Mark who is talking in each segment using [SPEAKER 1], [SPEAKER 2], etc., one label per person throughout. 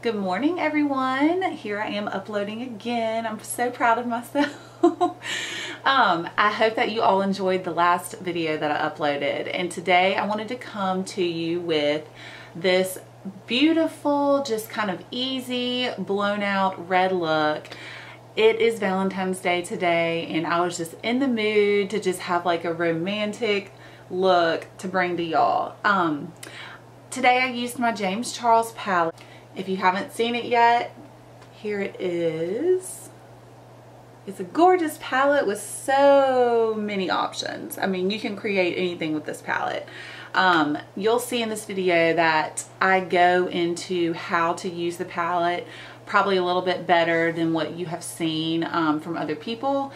[SPEAKER 1] Good morning, everyone. Here I am uploading again. I'm so proud of myself. I hope that you all enjoyed the last video that I uploaded, and today I wanted to come to you with this beautiful, just kind of easy, blown out red look. It is Valentine's Day today, and I was just in the mood to just have like a romantic look to bring to y'all. Today I used my James Charles palette. If you haven't seen it yet, here it is. It's a gorgeous palette with so many options. I mean, you can create anything with this palette. You'll see in this video that I go into how to use the palette probably a little bit better than what you have seen from other people.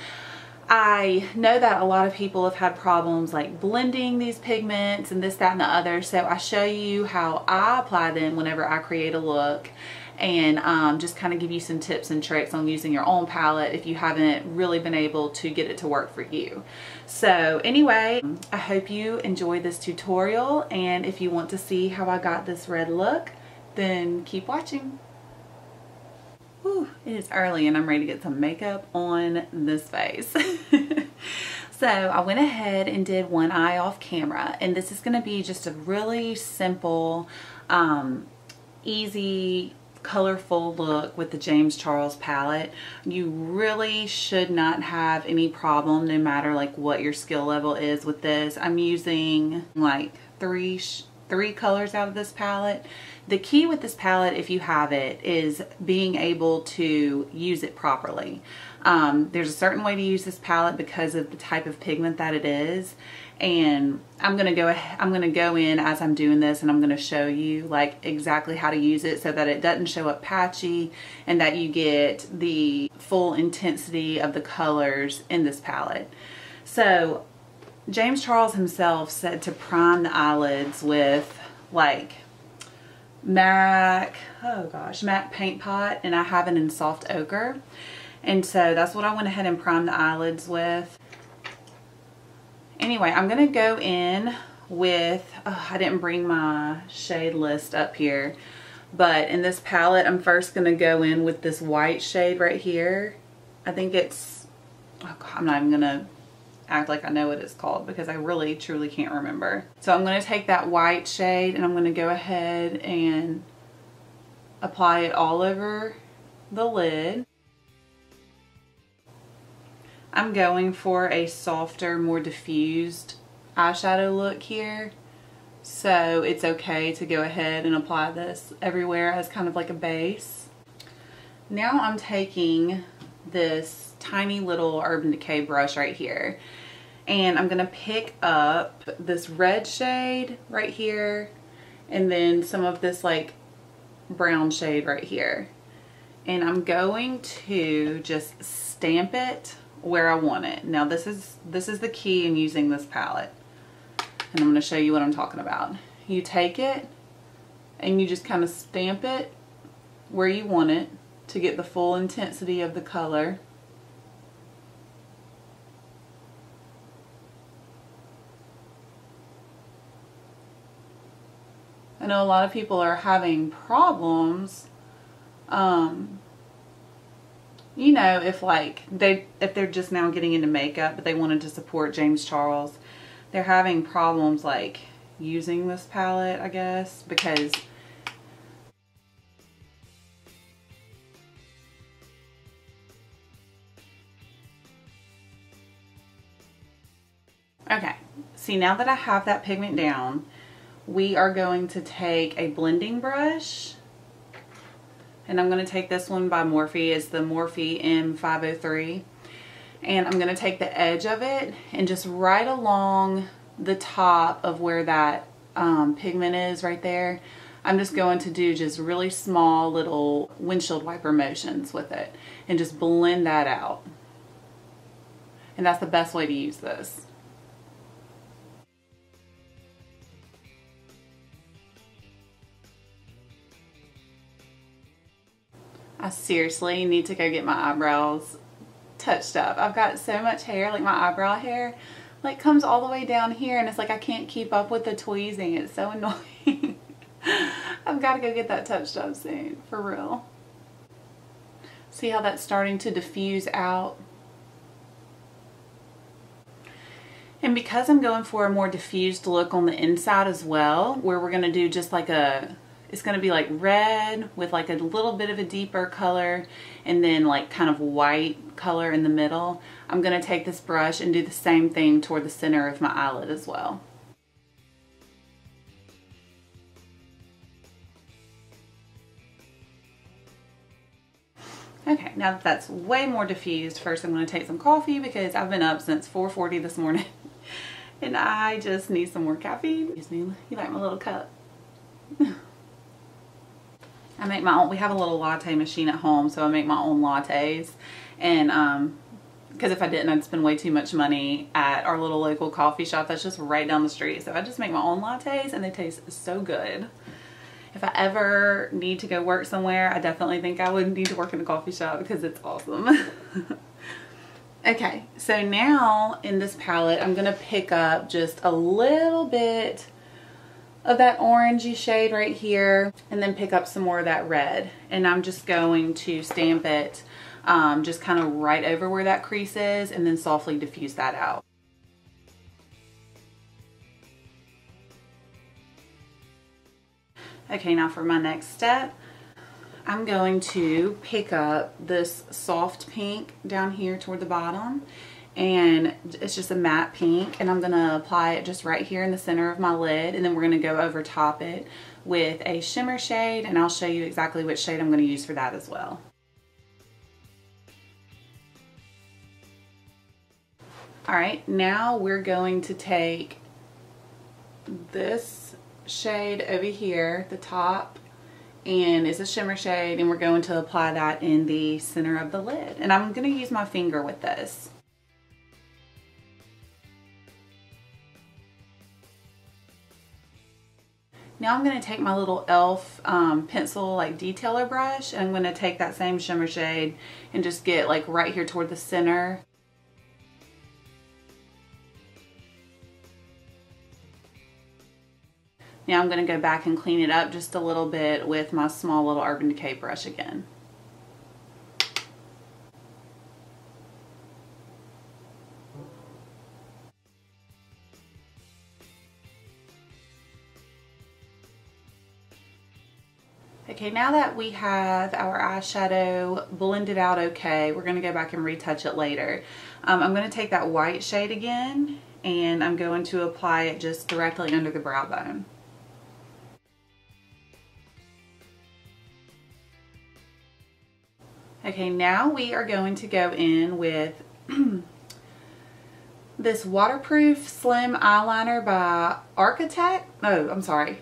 [SPEAKER 1] I know that a lot of people have had problems like blending these pigments and this, that, and the other. So I show you how I apply them whenever I create a look, and just kind of give you some tips and tricks on using your own palette if you haven't really been able to get it to work for you. So anyway, I hope you enjoyed this tutorial, and if you want to see how I got this red look, then keep watching. Whew, it is early and I'm ready to get some makeup on this face. So I went ahead and did one eye off camera, and this is going to be just a really simple, easy, colorful look with the James Charles palette. You really should not have any problem no matter like what your skill level is with this. I'm using like three colors out of this palette. The key with this palette, if you have it, is being able to use it properly. There's a certain way to use this palette because of the type of pigment that it is, and I'm gonna go in as I'm doing this, and I'm gonna show you like exactly how to use it so that it doesn't show up patchy and that you get the full intensity of the colors in this palette. So James Charles himself said to prime the eyelids with like MAC paint pot, and I have it in soft ochre, and so that's what I went ahead and primed the eyelids with. Anyway, I'm gonna go in with, I didn't bring my shade list up here, but in this palette I'm first gonna go in with this white shade right here. I think it's, oh God, I'm not even gonna act like I know what it's called because I really truly can't remember. So I'm going to take that white shade and I'm going to go ahead and apply it all over the lid. I'm going for a softer, more diffused eyeshadow look here, so it's okay to go ahead and apply this everywhere as kind of like a base. Now I'm taking this tiny little Urban Decay brush right here, and I'm gonna pick up this red shade right here and then some of this like brown shade right here, and I'm going to just stamp it where I want it. Now this is the key in using this palette, and I'm going to show you what I'm talking about. You take it and you just kind of stamp it where you want it to get the full intensity of the color. I know a lot of people are having problems, you know, if they're just now getting into makeup but they wanted to support James Charles, they're having problems like using this palette, I guess, because okay, see, now that I have that pigment down, we are going to take a blending brush, and I'm going to take this one by Morphe. It's the Morphe M503, and I'm going to take the edge of it and just right along the top of where that pigment is right there, I'm just going to do just really small little windshield wiper motions with it and just blend that out, and that's the best way to use this. I seriously need to go get my eyebrows touched up. I've got so much hair, like my eyebrow hair like comes all the way down here, and it's like I can't keep up with the tweezing. It's so annoying. I've got to go get that touched up soon, for real. See how that's starting to diffuse out? And because I'm going for a more diffused look on the inside as well, where we're going to do just like it's going to be like red with like a little bit of a deeper color and then like kind of white color in the middle, I'm going to take this brush and do the same thing toward the center of my eyelid as well. Okay, now that that's way more diffused, first I'm going to take some coffee because I've been up since 4:40 this morning and I just need some more caffeine. Excuse me, you like my little cup? I make my own. We have a little latte machine at home, so I make my own lattes. And because if I didn't, I'd spend way too much money at our little local coffee shop that's just right down the street. So I just make my own lattes and they taste so good. If I ever need to go work somewhere, I definitely think I would need to work in a coffee shop because it's awesome. Okay, so now in this palette, I'm going to pick up just a little bit of that orangey shade right here and then pick up some more of that red. And I'm just going to stamp it just kind of right over where that crease is and then softly diffuse that out. Okay, now for my next step, I'm going to pick up this soft pink down here toward the bottom, and it's just a matte pink, and I'm going to apply it just right here in the center of my lid, and then we're going to go over top it with a shimmer shade, and I'll show you exactly which shade I'm going to use for that as well. Alright, now we're going to take this shade over here, the top, and it's a shimmer shade, and we're going to apply that in the center of the lid. And I'm going to use my finger with this. Now I'm going to take my little e.l.f. Pencil like detailer brush, and I'm going to take that same shimmer shade and just get like right here toward the center. Now I'm going to go back and clean it up just a little bit with my small little Urban Decay brush again. Okay, now that we have our eyeshadow blended out okay, we're going to go back and retouch it later. I'm going to take that white shade again, and I'm going to apply it just directly under the brow bone. Okay, now we are going to go in with this waterproof slim eyeliner by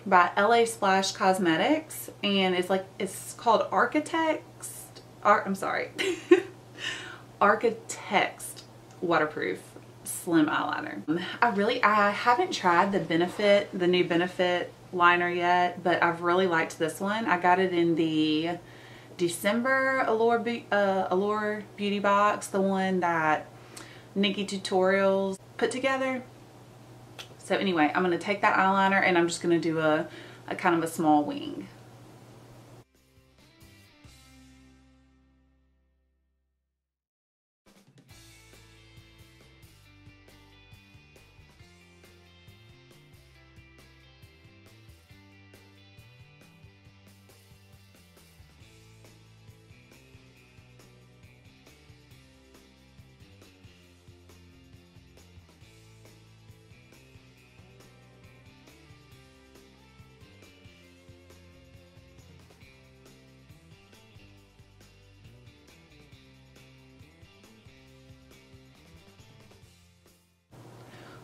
[SPEAKER 1] by LA Splash Cosmetics, and it's called Architect's waterproof slim eyeliner. I haven't tried the new Benefit liner yet, but I've really liked this one. I got it in the December Allure Beauty box, the one that NIKKIETUTORIALS put together. So anyway, I'm going to take that eyeliner and I'm just going to do a kind of a small wing.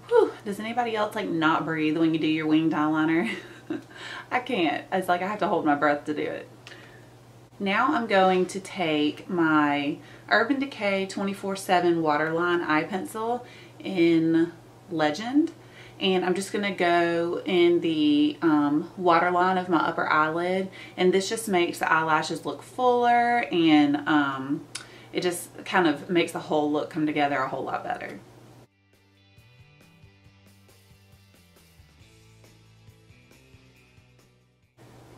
[SPEAKER 1] Whew, does anybody else like not breathe when you do your winged eyeliner? I can't. It's like I have to hold my breath to do it. Now I'm going to take my Urban Decay 24/7 Waterline eye pencil in Legend, and I'm just going to go in the waterline of my upper eyelid, and this just makes the eyelashes look fuller, and it just kind of makes the whole look come together a whole lot better.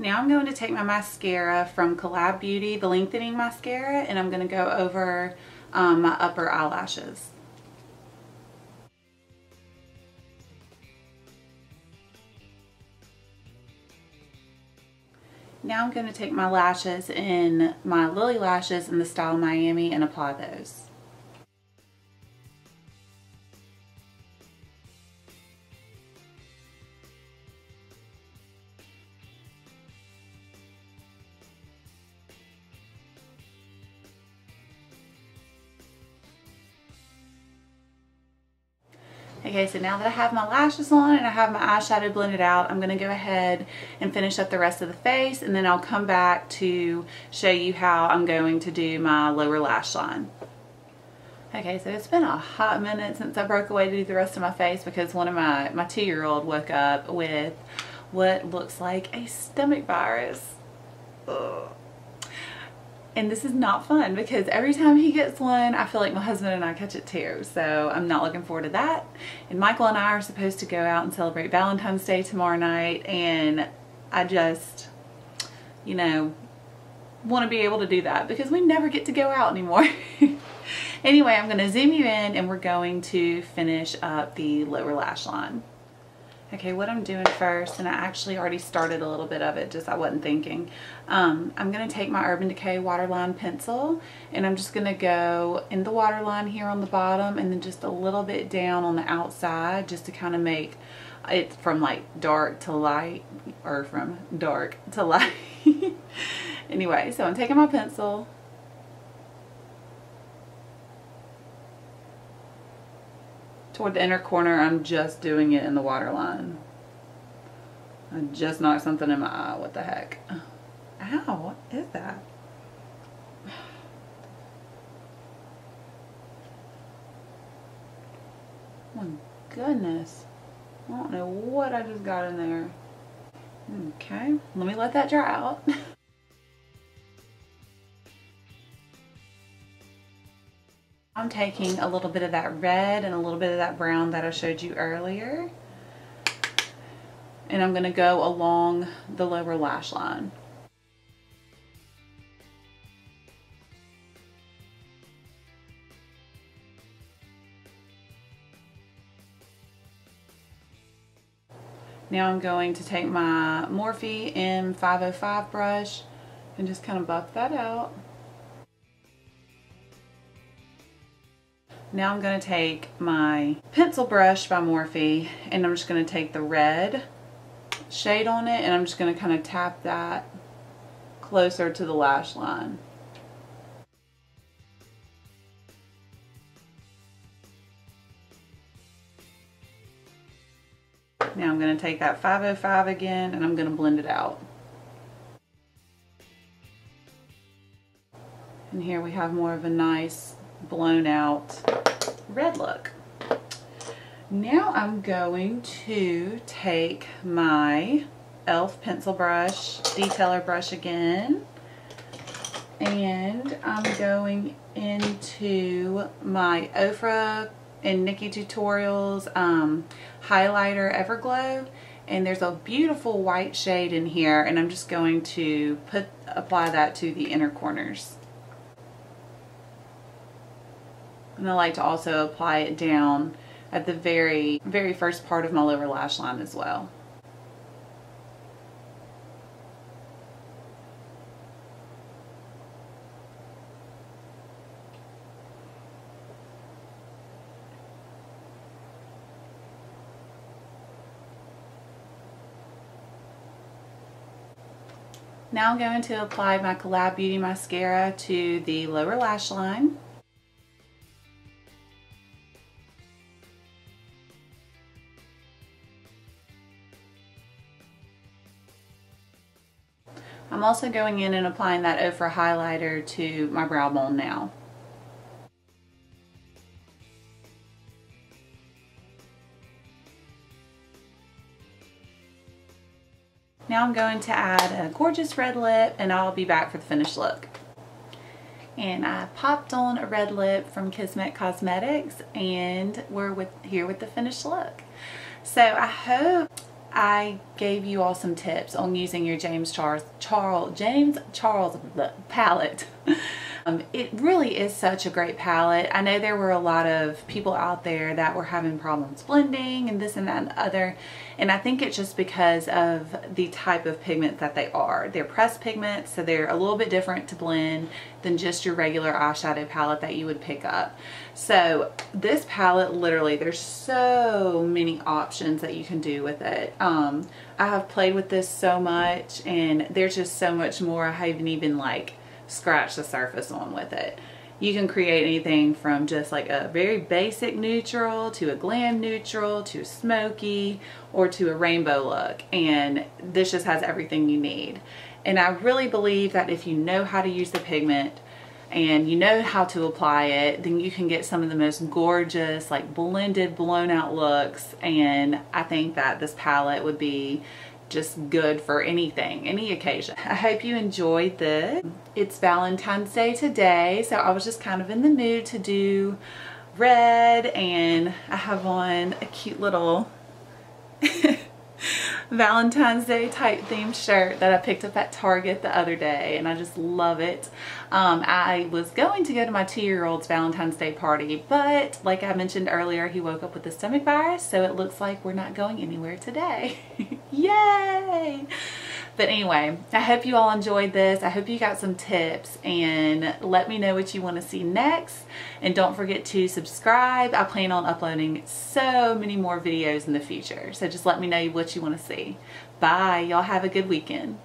[SPEAKER 1] Now I'm going to take my mascara from Collab Beauty, the lengthening mascara, and I'm going to go over my upper eyelashes. Now I'm going to take my lashes in my Lilly lashes in the style Miami and apply those. Okay, so now that I have my lashes on and I have my eyeshadow blended out, I'm going to go ahead and finish up the rest of the face, and then I'll come back to show you how I'm going to do my lower lash line. Okay, so it's been a hot minute since I broke away to do the rest of my face because one of my 2-year-old woke up with what looks like a stomach virus. Ugh. And this is not fun because every time he gets one, I feel like my husband and I catch it too. So I'm not looking forward to that. And Michael and I are supposed to go out and celebrate Valentine's Day tomorrow night. And I just, you know, want to be able to do that because we never get to go out anymore. Anyway, I'm going to zoom you in and we're going to finish up the lower lash line. Okay, what I'm doing first, and I actually already started a little bit of it, just I wasn't thinking. I'm going to take my Urban Decay Waterline pencil, and I'm just going to go in the waterline here on the bottom, and then just a little bit down on the outside, just to kind of make it from like dark to light, or from dark to light. Anyway, so I'm taking my pencil. Toward the inner corner, I'm just doing it in the waterline. I just knocked something in my eye. What the heck? Ow, what is that? Oh my goodness. I don't know what I just got in there. Okay, let me let that dry out. I'm taking a little bit of that red and a little bit of that brown that I showed you earlier, and I'm going to go along the lower lash line. Now I'm going to take my Morphe M505 brush and just kind of buff that out. Now I'm going to take my pencil brush by Morphe, and I'm just going to take the red shade on it, and I'm just going to kind of tap that closer to the lash line. Now I'm going to take that 505 again, and I'm going to blend it out. And here we have more of a nice blown out red look. Now I'm going to take my e.l.f. pencil brush, detailer brush again, and I'm going into my OFRA and NIKKIETUTORIALS highlighter Everglow, and there's a beautiful white shade in here, and I'm just going to apply that to the inner corners. And I like to also apply it down at the very first part of my lower lash line as well. Now I'm going to apply my Collab Beauty mascara to the lower lash line. I'm also going in and applying that OFRA highlighter to my brow bone now. Now I'm going to add a gorgeous red lip, and I'll be back for the finished look. And I popped on a red lip from Kismet Cosmetics, and we're here with the finished look. So I hope I gave you all some tips on using your James Charles palette. It really is such a great palette. I know there were a lot of people out there that were having problems blending and this and that and the other, and I think it's just because of the type of pigment that they are. They're pressed pigments, so they're a little bit different to blend than just your regular eyeshadow palette that you would pick up. So this palette, literally, there's so many options that you can do with it. I have played with this so much, and there's just so much more I haven't even like scratched the surface on with it. You can create anything from just like a very basic neutral to a glam neutral to smoky or to a rainbow look, and this just has everything you need. And I really believe that if you know how to use the pigment and you know how to apply it, then you can get some of the most gorgeous, like blended, blown out looks. And I think that this palette would be just good for anything, any occasion. I hope you enjoyed this. It's Valentine's Day today, so I was just kind of in the mood to do red, and I have on a cute little Valentine's Day type themed shirt that I picked up at Target the other day, and I just love it. I was going to go to my 2-year-old's Valentine's Day party, but like I mentioned earlier, he woke up with a stomach virus, so it looks like we're not going anywhere today. Yay! But anyway, I hope you all enjoyed this. I hope you got some tips, and let me know what you want to see next. And don't forget to subscribe. I plan on uploading so many more videos in the future, so just let me know what you want to see. Bye. Y'all have a good weekend.